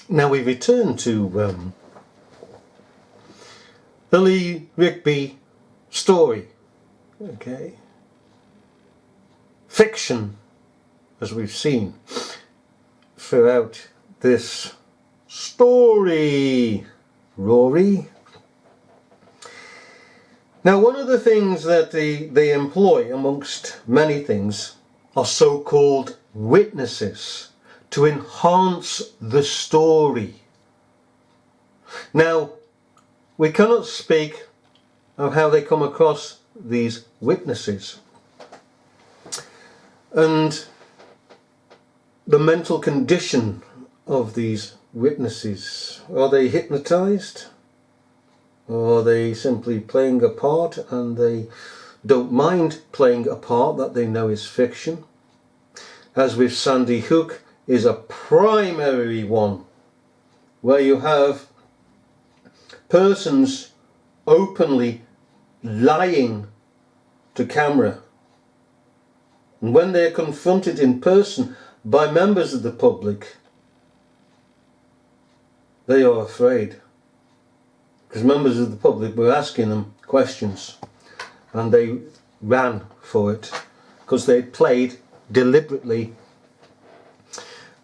Now we return to the Lea Rigby story. Okay. Fiction, as we've seen throughout this story. Rory. Now, one of the things that they employ, amongst many things, are so-called witnesses to enhance the story. Now, we cannot speak of how they come across these witnesses and the mental condition of these witnesses. Are they hypnotized? Or are they simply playing a part and they don't mind playing a part that they know is fiction? As with Sandy Hook is a primary one, where you have persons openly lying to camera. And when they're confronted in person by members of the public, they are afraid. Because members of the public were asking them questions and they ran for it because they played deliberately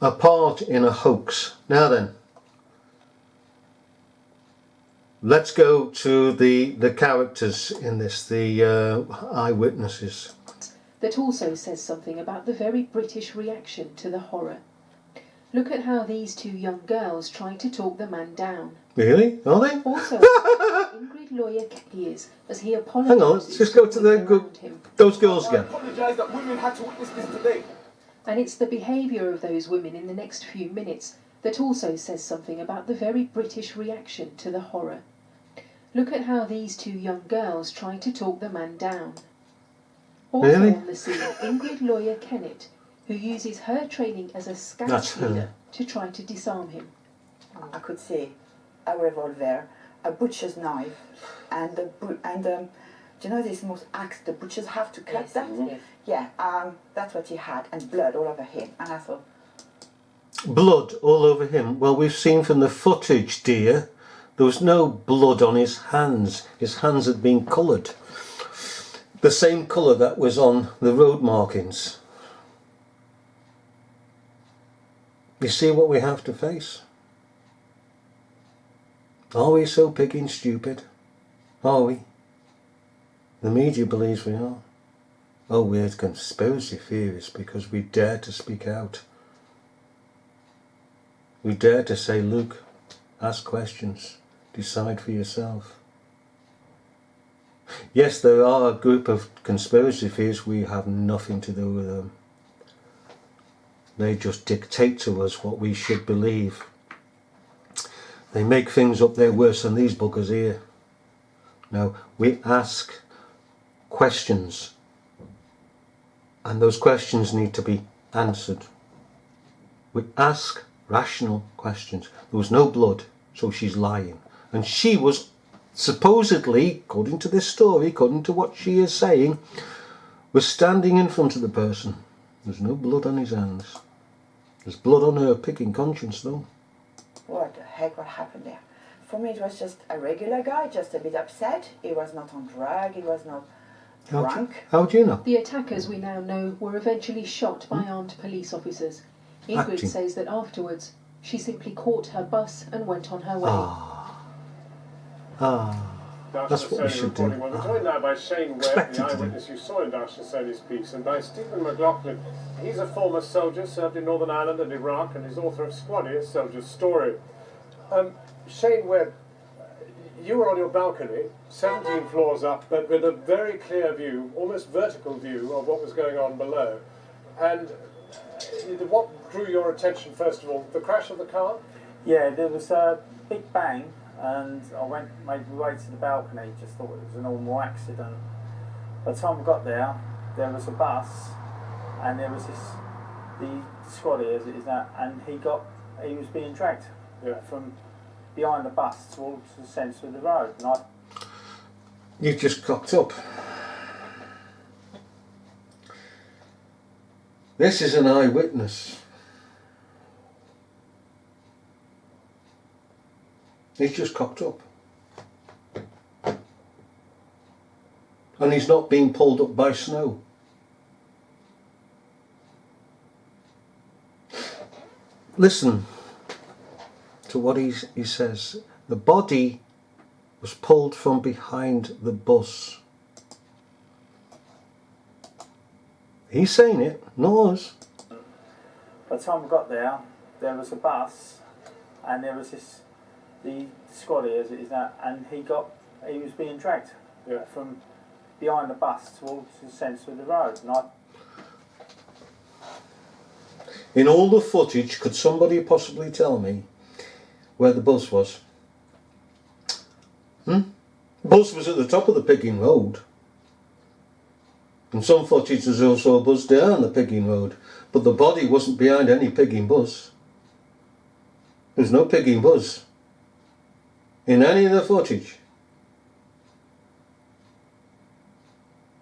a part in a hoax. Now then, let's go to the characters in this, the eyewitnesses. That also says something about the very British reaction to the horror. Look at how these two young girls try to talk the man down. Really? Are they? Also, Ingrid Lawyer is as he apologises. Hang on, let's just go to those girls again. I apologise that women had to witness this today. And it's the behaviour of those women in the next few minutes that also says something about the very British reaction to the horror. Look at how these two young girls try to talk the man down. Also Really? on the scene, Ingrid Lawyer Kennett, who uses her training as a scout That's her. leader to try to disarm him. I could see a revolver, a butcher's knife, and do you know this most axe the butchers have to cut that? Yes. Yeah, that's what he had, and blood all over him. And I thought, Blood all over him. Well, we've seen from the footage, dear, there was no blood on his hands. His hands had been coloured. The same colour that was on the road markings. You see what we have to face? Are we so piggy stupid? Are we? The media believes we are. Oh, we're conspiracy theorists because we dare to speak out. We dare to say, look, ask questions, decide for yourself. Yes, there are a group of conspiracy theorists, we have nothing to do with them. They just dictate to us what we should believe. They make things up there worse than these buggers here. No, we ask questions, and those questions need to be answered. We ask rational questions. There was no blood, so she's lying. And she was supposedly, according to this story, according to what she is saying, was standing in front of the person. There's no blood on his hands. There's blood on her picking conscience though. what the heck, what happened there? For me, it was just a regular guy, just a bit upset. He was not on drug, he was not drunk. How do you know? The attackers, we now know, were eventually shot by armed police officers. Ingrid Acting. says that afterwards she simply caught her bus and went on her way. That's what we should do. We're joined now by Shane Webb, the eyewitness you saw in Darshan Sony's piece, and by Stephen McLaughlin. He's a former soldier, served in Northern Ireland and Iraq, and is author of Squaddy, A Soldier's Story. Shane Webb, you were on your balcony, 17 floors up, but with a very clear view, almost vertical view of what was going on below. And what drew your attention, first of all? The crash of the car? Yeah, there was a big bang, and I made my way to the balcony, just thought it was a normal accident. By the time I got there, there was a bus, and there was the squaddy as it is now, and he was being dragged from behind the bus towards the centre of the road. And You just cocked up. This is an eyewitness. He's just cocked up. And he's not being pulled up by snow. Listen to what he says. The body was pulled from behind the bus. He's saying it, not us. By the time we got there, there was a bus, and there was the squaddy as it is now, and he was being dragged from behind the bus towards the centre of the road. And in all the footage, could somebody possibly tell me where the bus was? The bus was at the top of the Pigging Road. In some footage there's also a bus down the Pigging Road, but the body wasn't behind any Pigging bus. There's no Pigging bus in any of the footage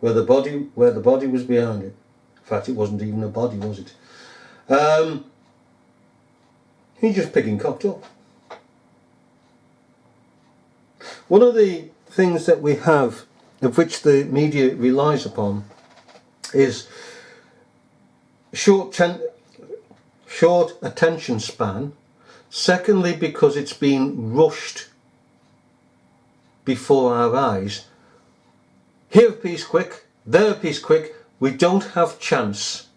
where the body was behind it. In fact, it wasn't even a body, was it? He's just Pigging cocked up. One of the things that we have, of which the media relies upon, is short attention span. Secondly, because it's been rushed before our eyes. Here a piece quick, there a piece quick. We don't have chance,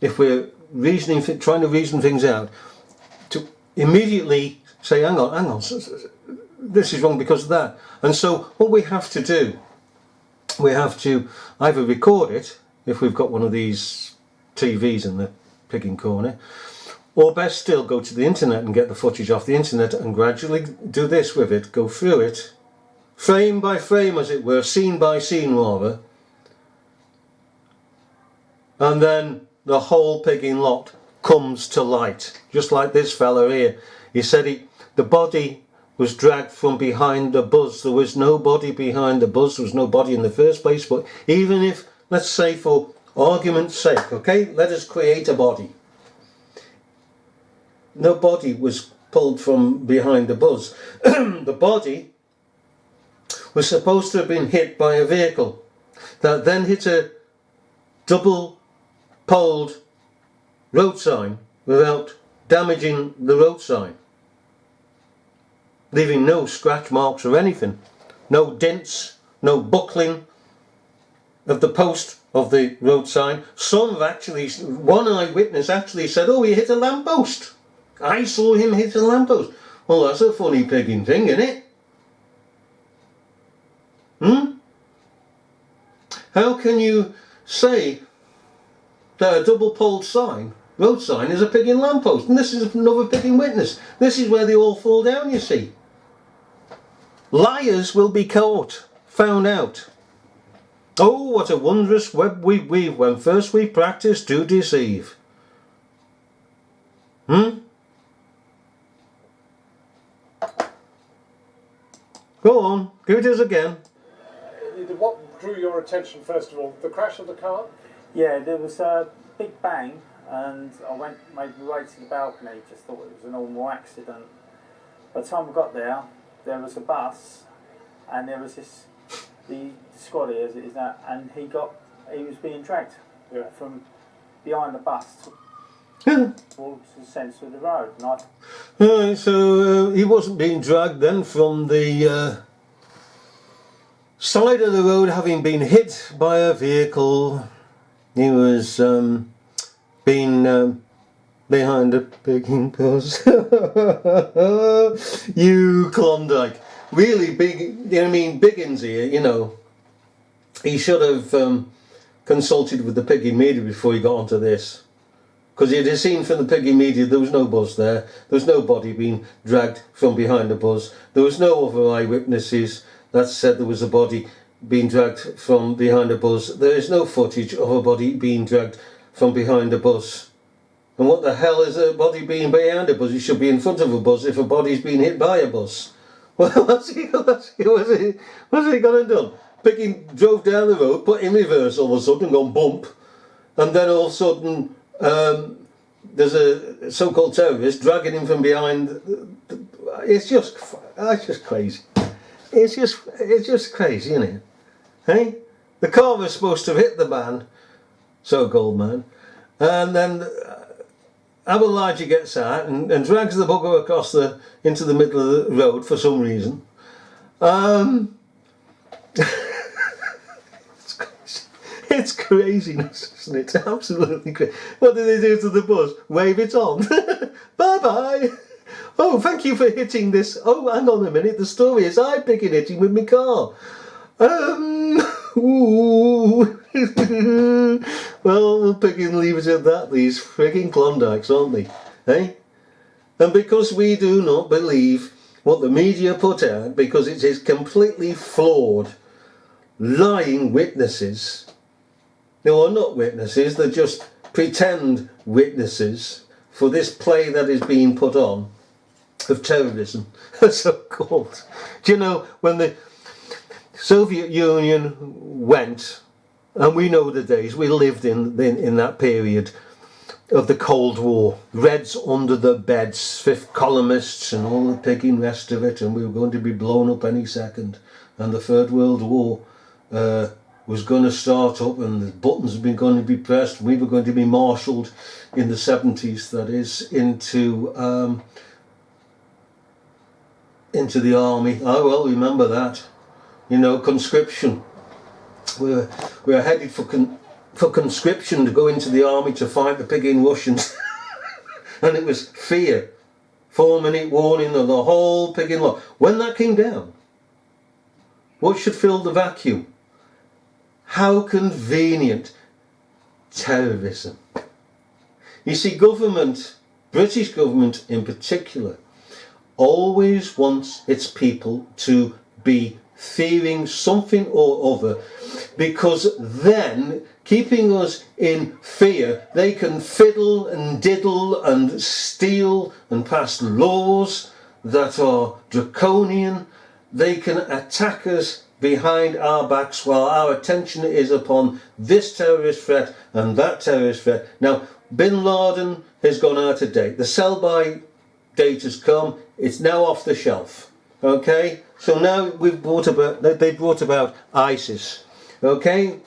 if we're trying to reason things out, to immediately say, hang on, this is wrong because of that. And so what we have to do, we have to either record it, if we've got one of these TVs in the Pigging corner, or best still go to the internet and get the footage off the internet and gradually do this with it, go through it, frame by frame as it were, scene by scene rather, and then the whole Pigging lot comes to light. Just like this fella here. He said the body was dragged from behind the bus. There was no body behind the bus. There was no body in the first place. But even if, let's say for argument's sake, okay, let us create a body. No body was pulled from behind the bus. The body was supposed to have been hit by a vehicle that then hit a double-poled road sign without damaging the road sign, leaving no scratch marks or anything, no dents, no buckling of the post of the road sign. One eyewitness actually said, oh, he hit a lamppost. I saw him hit a lamppost. Well, that's a funny Pigging thing, isn't it? How can you say that a double-poled road sign is a Pigging lamppost? And this is another Pigging witness. This is where they all fall down, you see. Liars will be caught, found out. Oh, what a wondrous web we weave when first we practice to deceive. Go on, give it us again. What drew your attention first of all? The crash of the car? yeah, there was a big bang, and I made my way to the balcony. Just thought it was a normal accident. By the time we got there, there was a bus, and there was the squaddy as it is now, and he was being dragged from behind the bus towards the centre of the road. And so he wasn't being dragged then from the side of the road, having been hit by a vehicle. He was being behind a Pigging bus. You Klondike. Really big, Biggins here, he should have consulted with the Pigging media before he got onto this. Because he'd have seen from the Pigging media there was no bus there, there was no body being dragged from behind the bus, there was no other eyewitnesses that said there was a body being dragged from behind a bus, there is no footage of a body being dragged from behind a bus. And what the hell is a body being behind a bus? It should be in front of a bus if a body's been hit by a bus. Well, what's he going to do? Pigging drove down the road, put in reverse all of a sudden, gone bump, and then all of a sudden there's a so-called terrorist dragging him from behind it's just crazy. It's just crazy, isn't it? Hey, the car was supposed to have hit the man, so-called man, and then Elijah gets out and drags the bugger across into the middle of the road for some reason. It's craziness, isn't it? Absolutely crazy. What do they do to the bus? Wave it on. Bye-bye. Oh, thank you for hitting this. Oh, hang on a minute. The story is I'm picking hitting with my car. Ooh. Well, we'll pick and leave it at that. These frigging Klondikes, aren't they? Eh? And because we do not believe what the media put out, because it is completely flawed, lying witnesses. They are not witnesses, they're just pretend witnesses for this play that is being put on of terrorism, so called. Do you know, when the Soviet Union went, and we know the days, we lived in that period of the Cold War, Reds under the beds, fifth columnists and all the picking rest of it, and we were going to be blown up any second, and the Third World War was going to start up, and the buttons were going to be pressed. We were going to be marshalled in the 70s, that is, into the army. I well remember that. You know, conscription. We were headed for conscription to go into the army to fight the pigging Russians. And it was fear. 4-minute warning of the whole pigging lot. When that came down, what should fill the vacuum? How convenient. Terrorism. You see, government, British government in particular, always wants its people to be fearing something or other, because then, keeping us in fear, they can fiddle and diddle and steal and pass laws that are draconian. They can attack us behind our backs while our attention is upon this terrorist threat and that terrorist threat. Now, Bin Laden has gone out of date. The sell-by date has come. It's now off the shelf. Okay? So now they brought about ISIS. Okay?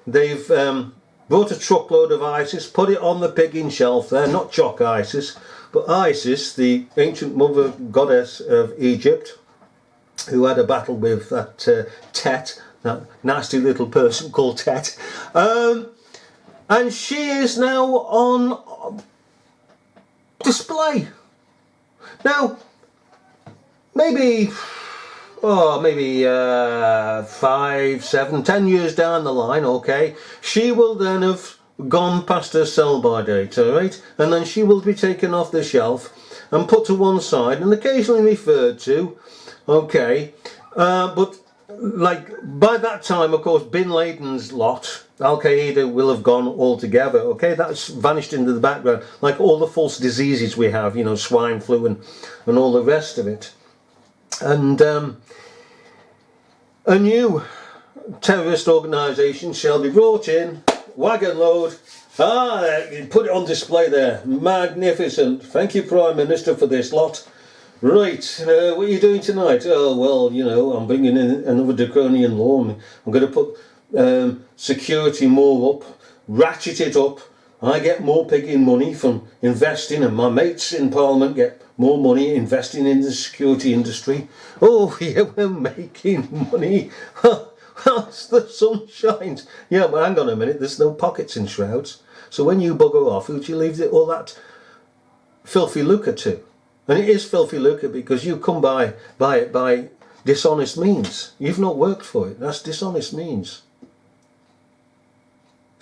They've brought a truckload of ISIS, put it on the pigging shelf there, not Choc ISIS, but ISIS, the ancient mother goddess of Egypt, who had a battle with that Tet, that nasty little person called Tet. And she is now on display. Now, maybe 5, 7, 10 years down the line, okay, she will then have gone past her sell-by date, alright? And then she will be taken off the shelf and put to one side and occasionally referred to, okay, but like by that time, of course, Bin Laden's lot, Al-Qaeda, will have gone altogether, okay? That's vanished into the background, like all the false diseases we have, you know, swine flu and all the rest of it. And a new terrorist organisation shall be brought in, wagon load. Put it on display there. Magnificent. Thank you, Prime Minister, for this lot. Right, what are you doing tonight? Oh, well, you know, I'm bringing in another draconian law. I'm going to put security more up, ratchet it up. I get more pigging money from investing, and my mates in Parliament get more money investing in the security industry. Oh, yeah, we're making money. As the sun shines. Yeah, but hang on a minute, there's no pockets in shrouds. So when you bugger off, who do you leave all that filthy lucre to? And it is filthy lucre because you come by it by dishonest means. You've not worked for it. That's dishonest means.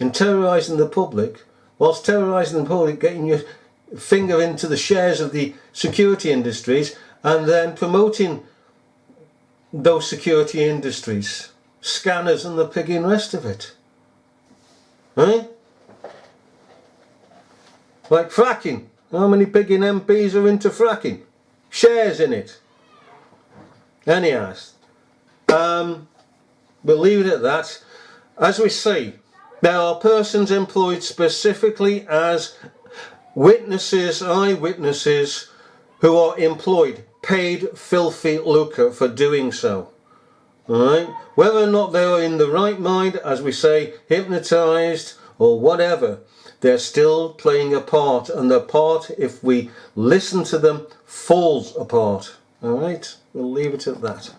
And terrorising the public, whilst terrorising the public, getting your finger into the shares of the security industries and then promoting those security industries, scanners and the pigging rest of it. Right? Like fracking. How many pigging MPs are into fracking? Shares in it. Anyhow, we'll leave it at that. As we see, there are persons employed specifically as witnesses, eyewitnesses, who are employed paid filthy lucre for doing so. Alright? Whether or not they are in the right mind, as we say, hypnotized or whatever, they're still playing a part, and the part, if we listen to them, falls apart. Alright? We'll leave it at that.